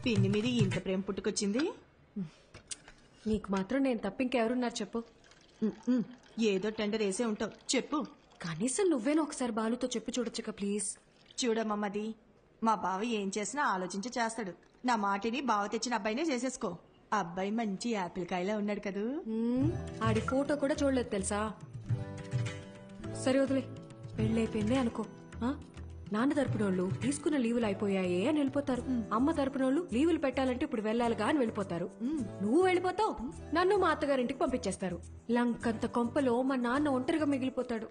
పిన్ని మీద ఇంత ప్రేమ పుట్టుకొచ్చింది? నీకు మాత్రం నేను తప్ప ఇంకెవరున్నారు చెప్పు. ఏదో టెండర్ వేసే ఉంటావు, చెప్పు. కనీసం నువ్వేనా ఒకసారి బాలుతో చెప్పి చూడొచ్చుక ప్లీజ్. చూడమ్మమ్మది, మా బావ ఏం చేసినా ఆలోచించి చేస్తాడు. నా మాటిని బావ తెచ్చిన అబ్బాయినే చేసేసుకో. అబ్బాయి మంచి యాపిల్ కాయలా ఉన్నాడు కదూ. ఆడి ఫోటో కూడా చూడలేదు తెలుసా. సరే వదిలే, పెళ్ళైపోయిందే అనుకో. నాన్న తరపునోళ్ళు తీసుకున్న లీవులు అయిపోయాయే అని వెళ్ళిపోతారు. అమ్మ తరపునోళ్ళు లీవులు పెట్టాలంటే ఇప్పుడు వెళ్ళాలిగా అని వెళ్ళిపోతారు. నువ్వు వెళ్ళిపోతావు, నన్ను మా అత్తగారింటికి పంపించేస్తారు. లంకంత కొంపలో మా నాన్న ఒంటరిగా మిగిలిపోతాడు.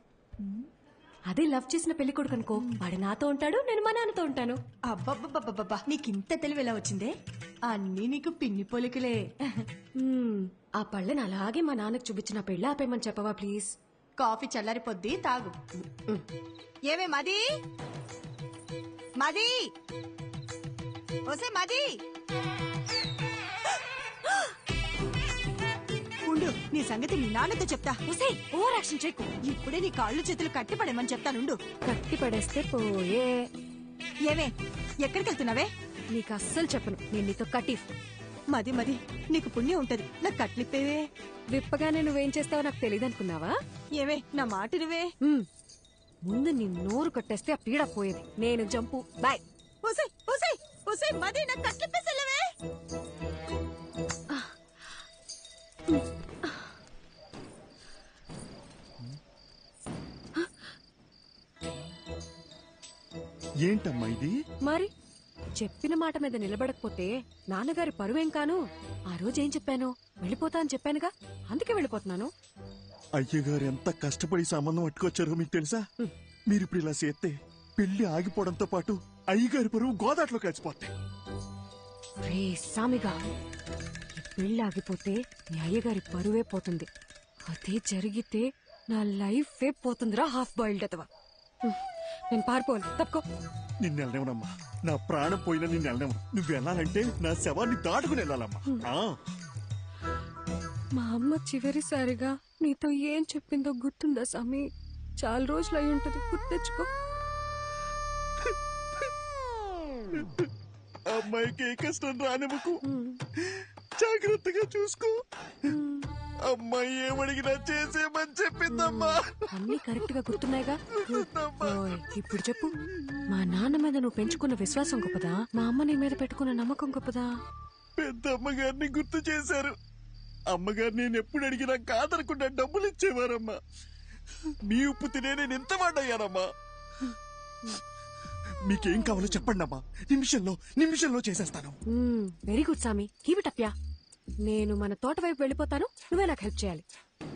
అదే లవ్ చేసిన పెళ్లి కొడుకు అనుకో, వాడు నాతో ఉంటాడు, నేను మా నాన్నతో ఉంటాను. అబ్బబ్బబ్బబ్బబ్బా, నీకింత తెలివి ఎలా వచ్చిందే? అన్నీ నీకు పిన్ని పోలికలే. ఆ పళ్ళని అలాగే మా నాన్నకు చూపించిన పెళ్ళి ఆపేయమని చెప్పవా ప్లీజ్. కాఫీ చల్లారి పొద్ది తాగు. ఏమే మది, మది, ఓసే మది, ఉండు, నీ సంగతి నీ నాన్నతో చెప్తా. ఓసే ఓవర్ యాక్షన్ చేయకు. ఇప్పుడే నీ కాళ్ళు చేతులు కట్టి పడేమని చెప్తానుండు. కట్టి పడేస్తే పోయే. ఏమే, ఎక్కడికి వెళ్తున్నావే? నీకు అస్సలు చెప్పను, నేను నీతో కటీఫ్. మది మది, నీకు పుణ్యం ఉంటది, నాకు కట్లిప్పేవే. విప్పగానే నువ్వేం చేస్తావో నాకు తెలియదు అనుకున్నావా? ఏవే, నా మాట నువ్వే. ముందు నీ నోరు కట్టేస్తే ఆ పీడ పోయేది. నేను జంపు, బాయ్. ఓసే ఓసే ఓసే మది, నాకు కట్లిప్పేసెళ్ళవే. ఏంటమ్మా ఇది? మరి చెప్పిన మాట మీద నిలబడకపోతే నాన్నగారి పరువేం కాను. ఆ రోజు ఏం చెప్పాను? వెళ్ళిపోతా అని చెప్పానుగా, అందుకే వెళ్ళిపోతున్నాను. అయ్యగారు ఎంత కష్టపడి సంబంధం పట్టుకొచ్చారో మీకు తెలుసా? మీరిప్పుడు ఇలా చేస్తే పెళ్లి ఆగిపోవడంతో పాటు అయ్యగారి పరువు గోదాట్లో కలిసిపోతాయి. రే సామిగా, ఈ పెళ్లి ఆగిపోతే నీ అయ్యగారి పరువే పోతుంది. అదే జరిగితే నా లైఫే పోతుందిరా, హాఫ్ బాయిల్డ్ అతవా. నేను పారిపోవాలి, తప్పుకో. నిన్ను వెళ్ళనివ్వనమ్మా, నా ప్రాణం పోయినా నిన్ను వెళ్ళనివ్వను. నువ్వు వెళ్ళాలంటే నా శవాన్ని దాటుకుని వెళ్ళాలమ్మా. మా అమ్మ చివరిసారిగా నీతో ఏం చెప్పిందో గుర్తుందా సామి? చాలా రోజులు అయి ఉంటది, గుర్తు తెచ్చుకో. అమ్మాయికి ఏ కష్టం రానివ్వకు, జాగ్రత్తగా చూసుకో. అమ్మాయి ఏమడిగినా చేసేమని చెప్పిందమ్మా. అన్ని కరెక్ట్ గా గుర్తున్నాయిగా. ఇప్పుడు చెప్పు, మా నాన్న మీద నువ్వు పెంచుకున్న విశ్వాసం గొప్పదా, మా అమ్మ నీ మీద పెట్టుకున్న నమ్మకం గొప్పదా? పెద్ద అమ్మగారిని గుర్తు చేశారు. అమ్మగారు నేను ఎప్పుడు అడిగినా కాదనకుండా డబ్బులు ఇచ్చేవారమ్మా. మీ ఉప్పు తినే నేను ఎంత వాడయ్యానమ్మా. మీకేం కావాలో చెప్పండి అమ్మా, నిమిషంలో చేసేస్తాను. వెరీ గుడ్ సామి, కీప్ ఇట్ అప్ యా. నేను మన తోట వైపు వెళ్ళిపోతాను, నువ్వే నాకు హెల్ప్ చేయాలి.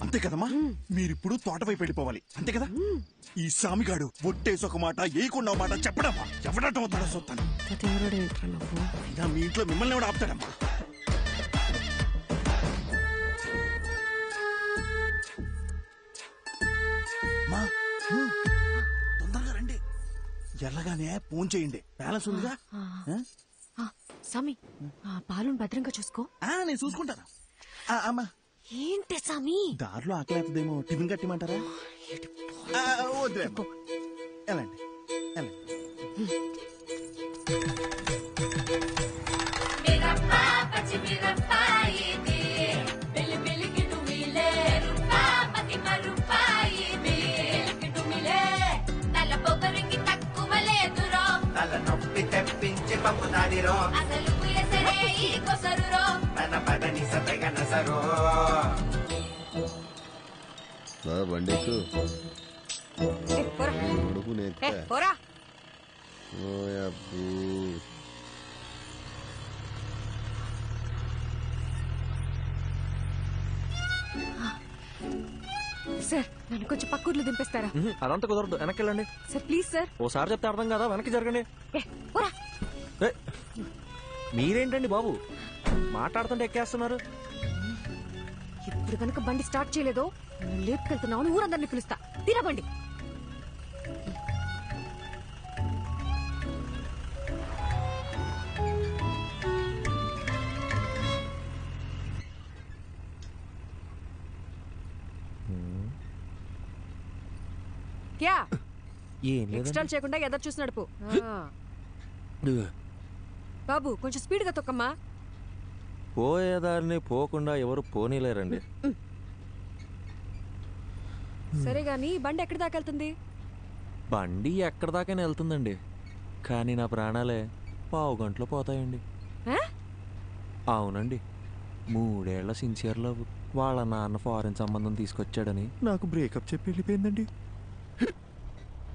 అంతే కదమ్మా? మీరిప్పుడు తోట వైపు వెళ్ళిపోవాలి, అంతే కదా? ఈ సామిగాడు ఒట్టేసి ఒక మాట ఏయకుండా మాట చెప్పడమ్మా, ఎవడటం అవుతాడో చూస్తాను. అయినా మీ ఇంట్లో మిమ్మల్ని ఎవడు ఆపుతాడమ్మా? తొందరగా రండి, ఎల్లగానే ఫోన్ చేయండి, బ్యాలెన్స్ ఉందిగా. సామి, పాలను భద్రంగా చూసుకో. నేను చూసుకుంటాను. అమ్మా ఏంటి సామి, దారిలో ఆకలేతదేమో, టిఫిన్ కట్టిమంటారా? వద్దులే, వెళ్ళండి వెళ్ళండి. తెప్పించి పంపుతాడిరో అసలు ఎసరే ఈ కొసరురో తన పదని సతగన సరో నా బండికు ఉడుకు పోరా. సార్, నన్ను కొంచెం పక్కూర్లో దింపేస్తారా? అదంతా కుదరదు, వెనక్కి వెళ్ళండి. Sir please sir. ఓసారి చెప్తే అర్థం కదా, వెనక్కి జరగండి. మీరేంటండి బాబు మాట్లాడుతుంటే ఎక్కేస్తున్నారు? ఇప్పుడు కనుక బండి స్టార్ట్ చేయలేదో లేపుకెళ్తున్నావు, ఊరందరినీ పిలుస్తా. తినబండి. క్యా ఎక్స్ట్రా చేయకుండా ఎదురు చూసి నడుపు. బాబు కొంచెం స్పీడ్గా తొక్కమ్మా. పోయేదారిని పోకుండా ఎవరు పోనీలేరండి. సరే గాని బండి ఎక్కడి దాకా వెళ్తుంది? బండి ఎక్కడ దాకానే వెళ్తుందండి, కానీ నా ప్రాణాలే పావు గంటలో పోతాయండి. ఆ? అవునండి, 3 ఏళ్ల సిన్సియర్ లవ్. వాళ్ళ నాన్న ఫారెన్ సంబంధం తీసుకొచ్చాడని నాకు బ్రేకప్ చెప్పి వెళ్ళిపోయిందండి.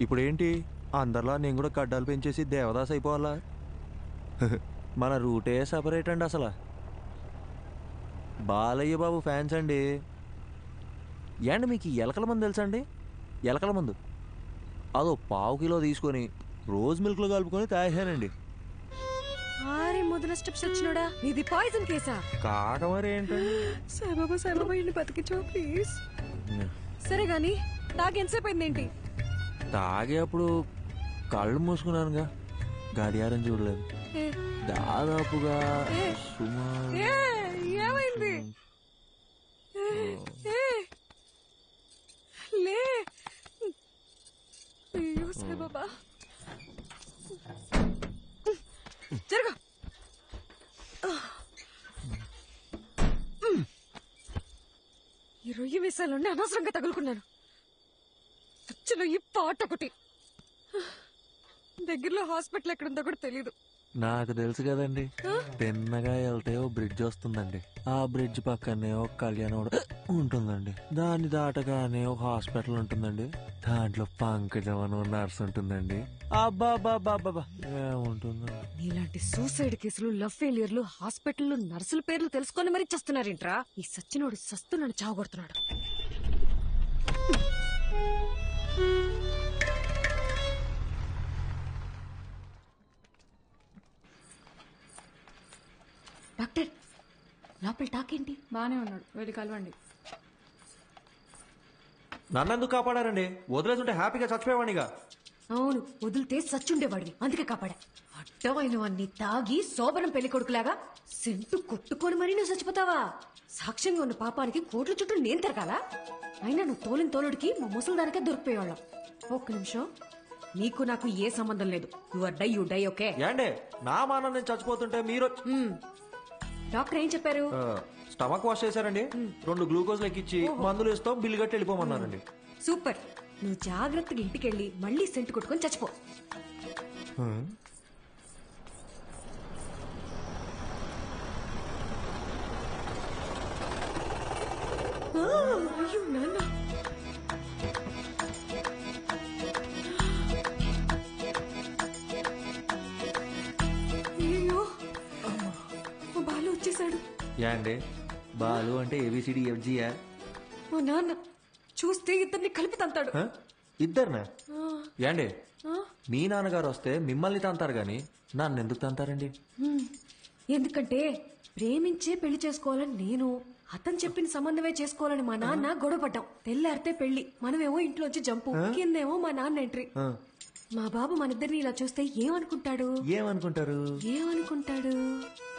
ఇప్పుడేంటి అందరిలా నేను కూడా గడ్డాలు పెంచేసి దేవదాస్ అయిపోవాలా? మన రూటే సపరేట్ అండి. అసలు బాలయ్య బాబు ఫ్యాన్స్ అండి. ఏండి మీకు ఎలకల మందు తెలుసా అండి? ఎలకల మందు అదో ½ కిలో తీసుకొని రోజ్ మిల్క్లో కలుపుకొని తాగానండి. ఆరే మొదల స్టెప్స్ వచ్చినోడా, ఇది పాయిజన్ కేసా? కాక మరి ఏంటండి? సాయిబాబా ఇన్ని బతికించో ప్లీజ్. సరే గాని తాగి ఎంతసేపు అయిందేంటి? తాగేప్పుడు కళ్ళు మూసుకున్నానుగా, గడియారం చూడలేదు. దాదాపుగా సుమారు ఏమైంది? లే అయ్యో సాయిబాబా, జరగ. ఈ రొయ్యి వేసాలండి అనవసరంగా తగులుకున్నాను. ఖర్చులో ఈ పాట ఒకటి. దగ్గరలో హాస్పిటల్ ఎక్కడుందో కూడా తెలీదు. నాకు తెలుసు కదండి, తిన్నగా వెళ్తే ఓ బ్రిడ్జ్ వస్తుందండి. ఆ బ్రిడ్జ్ పక్కనే ఒక కళ్యాణం ఉంటుందండి. దాన్ని దాటగానే ఒక హాస్పిటల్ ఉంటుందండి. దాంట్లో పంకజం అని నర్స్ ఉంటుందండి. అబ్బాబాబాబా ఏముంటుందండి. నీలాంటి సూసైడ్ కేసులు, లవ్ ఫెయిలియర్లు, హాస్పిటల్లో నర్సుల పేర్లు తెలుసుకొని మరీ చస్తున్నారేంట్రా? ఈ సచ్చినోడు సస్తున్నాడు, చావగొడుతున్నాడు. డాక్టర్, లోపల టాకేంటి? బానే ఉన్నాడు, వెళ్ళి కలవండి. నన్నెందుకు కాపాడారండి? వదిలేసుంటే హ్యాపీగా చచ్చిపోయేవాడిగా. అవును, వదిలితే సచ్చుండేవాడివి, అందుకే కాపాడా. అడ్డమైనవన్నీ తాగి శోభనం పెళ్లి కొడుకులాగా సెంటు కొట్టుకొని మరీ నువ్వు చచ్చిపోతావా? సాక్ష్యంగా ఉన్న పాపానికి కోట్ల చుట్టూ నేను తిరగాల? అయినా నువ్వు తోలిన తోలుడికి మా ముసలిదానికే దొరికిపోయేవాళ్ళం. ఒక్క నిమిషం, నీకు నాకు ఏ సంబంధం లేదు. You die okay? ఏండే నా మానం నేను చచ్చిపోతుంటే మీరు డాక్టర్ ఏం చెప్పారు? స్టమక్ వాష్ చేశారండి. 2 గ్లూకోజ్ లెక్కిచ్చి మందులు ఇస్తాం, బిల్లు కట్టి వెళ్ళిపోమన్నారండి. సూపర్. నువ్వు జాగ్రత్తగా ఇంటికెళ్ళి మళ్ళీ సెంటు కొట్టుకొని చచ్చిపో. అయ్యో నాన్న, అయ్యో బాలు వచ్చేసాడు. ఏండి బాలు అంటే ABCD FGయా? ఓ నాన్న చూస్తే ఇద్దరిని కలిపి తంతాడు. ఇద్దరినా? ఏండి మీ నాన్నగారు వస్తే మిమ్మల్ని తంతారు గాని నన్ను ఎందుకు తంతారండి? ఎందుకంటే ప్రేమించే పెళ్లి చేసుకోవాలని నేను, అతను చెప్పిన సంబంధమే చేసుకోవాలని మా నాన్న గొడవపడ్డాం. తెల్లారితే పెళ్లి, మనమేమో ఇంట్లోంచి జంపు, కిందేమో మా నాన్న ఎంట్రీ. మా బాబు మనిద్దరిని ఇలా చూస్తే ఏమనుకుంటాడు? ఏమనుకుంటాడు?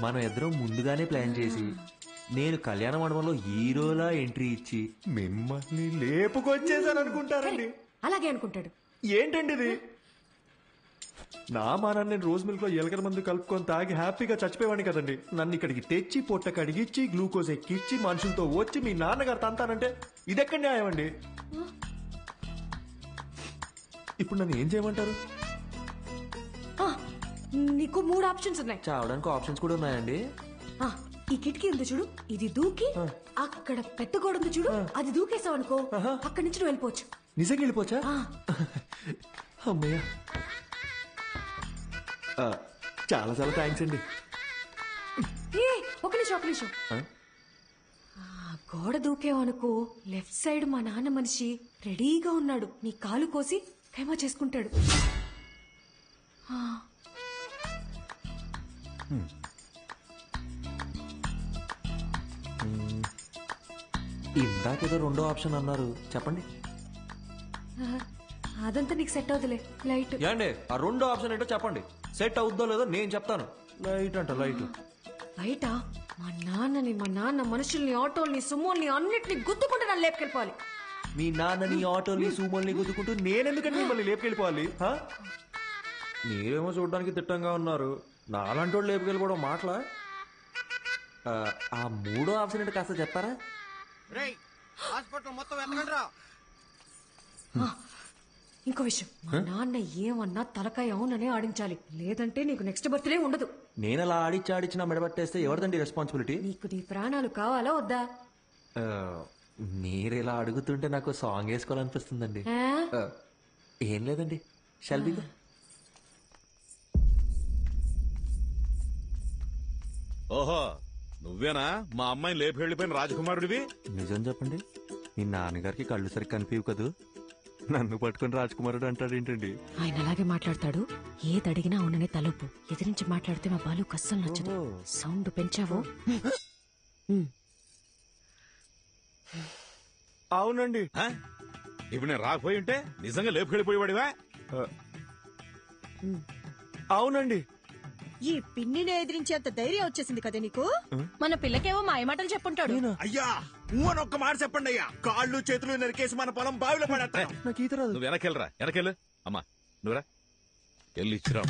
మనం ఇద్దరం ముందుగానే ప్లాన్ చేసి నేను కళ్యాణ మండపంలో హీరోలా ఎంట్రీ ఇచ్చి మిమ్మల్ని లేపుకొచ్చేసాను అనుకుంటారండి. అలాగే అనుకుంటాడు. ఏంటండి ఇది? నా మానాన్ని నేను రోజ్ మిల్క్ లో ఎలకల మందు కలుపుకొని తాగి హ్యాపీగా చచ్చిపోయేవాడిని కదండి. నన్ను ఇక్కడికి తెచ్చి పొట్ట కడిగిచ్చి గ్లూకోజ్ ఎక్కిచ్చి మనుషులతో వచ్చి మీ నాన్నగారు తంతానంటే ఇదెక్కడ న్యాయం అండి? ఇప్పుడు నన్ను ఏం చేయమంటారు? నీకు 3 ఆప్షన్స్ ఉన్నాయి. చావడానికి ఆప్షన్స్ కూడా ఉన్నాయండి. ఈ కిటికీ ఉంది చూడు, ఇది దూకి అక్కడ పెద్ద గోడ ఉంది చూడు, అది దూకేసావు అనుకో, అక్కడి నుంచి నువ్వు వెళ్ళిపోవచ్చు. నిజంగా వెళ్ళిపోవచ్చా? అమ్మయ్య, చాలా చాలా థ్యాంక్స్ అండి. ఒక నిమిషం. గోడ దూకేవు అనుకో, లెఫ్ట్ సైడ్ మా నాన్న మనిషి రెడీగా ఉన్నాడు. నీ కాలు కోసి ఖైమా చేసుకుంటాడు. ఇందాకేదో 2వ ఆప్షన్ అన్నారు, చెప్పండి. అదంతా నీకు సెట్ అవుతులే. లైట్ ఏండి ఆ 2వ ఆప్షన్ ఏంటో చెప్పండి. సెట్ అవుద్దో లేదో నేను చెప్తాను. లైట్ అంట, లైట్. బయట మా నాన్న మనుషుల్ని, ఆటోల్ని, సుమోల్ని అన్నిటిని గుద్దుకుంటే నన్ను లేపుకెళ్ళిపోవాలి. మీ నాన్నని, ఆటోల్ని, సూమోల్ని గుద్దుకుంటూ నేనెందుకంటే మిమ్మల్ని లేపుకెళ్ళిపోవాలి? మీరేమో చూడడానికి తిట్టంగా ఉన్నారు, నాలాంటి వాళ్ళు లేపుకెళ్ళిపోవడం మాటలా? ఆ మూడో ఆప్షన్ ఏంటి కాస్త చెప్తారా? హాస్పిటల్ మొత్తం వెళ్ళండిరా. ఇంకో విషయం, మా నాన్న ఏమన్నా తలకాయ అవుననే ఆడించాలి, లేదంటే నీకు నెక్స్ట్ బర్త్డే ఉండదు. నేను అలా ఆడిచ్చి నా మెడబట్టేస్తే ఎవరిదండి రెస్పాన్సిబిలిటీ? నీకు నీ ప్రాణాలు కావాలా వద్దా? మీరు ఇలా అడుగుతుంటే నాకు సాంగ్ వేసుకోవాలనిపిస్తుందండి. ఆ? ఏం లేదండి, షల్బీ. ఓహో, నువ్వేనా మా అమ్మాయిని లేపి వెళ్ళిపోయిన రాజకుమారుడివి? నిజం చెప్పండి, మీ నాన్నగారికి కళ్ళు సరిగ్గా కనిపించవు కదూ, నన్ను పట్టుకుని రాజకుమారుడు అంటాడు ఏంటండి? ఆయన అలాగే మాట్లాడతాడు. ఏది అడిగినా అవుననే తలుపు. ఎదిరించి మాట్లాడితే మా బాలు కస్సలు నచ్చదు. సౌండ్ పెంచావో? అవునండి. ఇప్పుడు నేను రాకపోయి ఉంటే నిజంగా లేపు వెళ్ళిపోయేవాడివా? అవునండి. ఈ పిన్నిని ఎదిరించేంత ధైర్యం వచ్చేసింది కదా నీకు. మన పిల్లకేవో మాయమాటలు చెప్పుంటాడు. అయ్యా అని ఒక్క మాట చెప్పండి అయ్యా, కాళ్ళు చేతులు నరికేసి మన పొలం బావిలో పడేస్తాను. నాకు ఈత రాదు. నువ్వు వెనకెళ్ళరా, వెనకెళ్ళు. అమ్మా నువ్వురా, వెళ్ళి ఇచ్చిరా.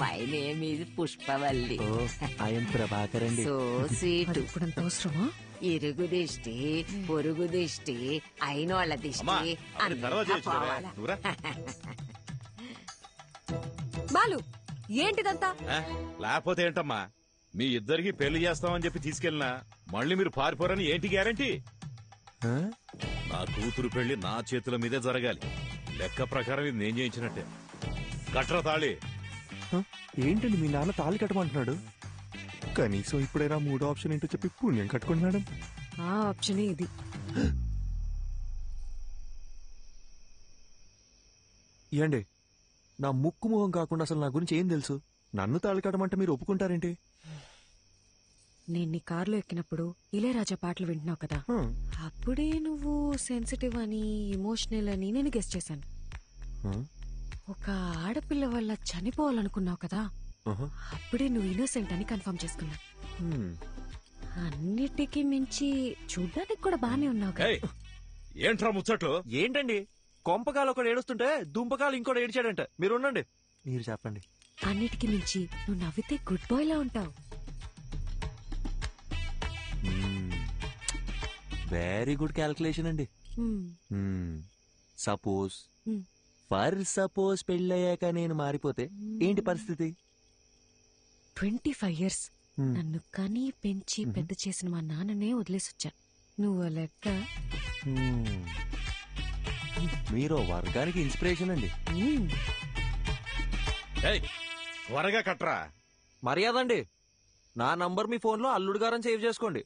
My name is Pushpavalli. I'm Prabhakar అండి. So sweet. ఇప్పుడంత అవసరమా? ఇరుగు దిష్టి, పొరుగు దిష్టి, అయినోళ్ల అమ్మా దిష్టి అవన్నీ తర్వాత అంతా చేయొచ్చు కదా. పోవాలా? నువ్వురా. బాలు ఏంటిదంతా? లేకపోతే ఏంటమ్మా, మీ ఇద్దరికి పెళ్లి చేస్తామని చెప్పి తీసుకెళ్ళినా మళ్ళీ మీరు పారిపోరని ఏంటి గ్యారంటీ? నా కూతురు పెళ్లి నా చేతుల మీదే జరగాలి. లెక్క ప్రకారం ఇది నేను చేయించినట్టే. కట్ర తాళి. ఏంటండి మీ నాన్న తాళి కట్టమంటున్నాడు? కనీసం ఇప్పుడైనా మూడో ఆప్షన్ ఏంటో చెప్పి పుణ్యం కట్టుకోండి మేడం. ఆ ఆప్షనే ఇది. ఏండి, నా ముక్కు మొహం కాకుండా అసలు నా గురించి ఏం తెలుసు? నన్ను తాళి కట్టమంటే మీరు ఒప్పుకుంటారేంటి? నేను నీ కారులో ఎక్కినప్పుడు ఇళయరాజా పాటలు వింటున్నావు కదా, అప్పుడే నువ్వు సెన్సిటివ్ అని, ఇమోషనల్ అని నేను గెస్ చేశాను. ఒక ఆడపిల్ల వల్ల చనిపోవాలనుకున్నావు కదా, అప్పుడే నువ్వు ఇన్నోసెంట్ అని కన్ఫర్మ్ చేసుకున్నా. అన్నిటికీ మించి చూడ్డానికి కూడా బానే ఉన్నావు కదా. ఏంట్రా ముచ్చట్లు? ఏంటండి, కొంపకాలు ఒకడు ఏడుస్తుంటే దుంపకాలు ఇంకోటి ఏడిచాడంట. మీరు ఉండండి, మీరు చెప్పండి. అన్నిటికీ మించి నువ్వు నవ్వితే గుడ్ బాయ్ లా ఉంటావు. వెరీ గుడ్ క్యాల్కులేషన్ అండి. సపోజ్ సపోజ్ పెళ్ళయ్యాక నేను మారిపోతే ఏంటి పరిస్థితి? 25 years నన్ను కని పెంచి పెద్ద చేసిన మా నాన్ననే వదిలేసొచ్చా. నువ్వు లెక్క. మీరు వర్గానికి ఇన్స్పిరేషన్ అండి. త్వరగా కట్రా. మర్యాద అండి, నా నంబర్ మీ ఫోన్ లో అల్లుడు గారని సేవ్ చేసుకోండి.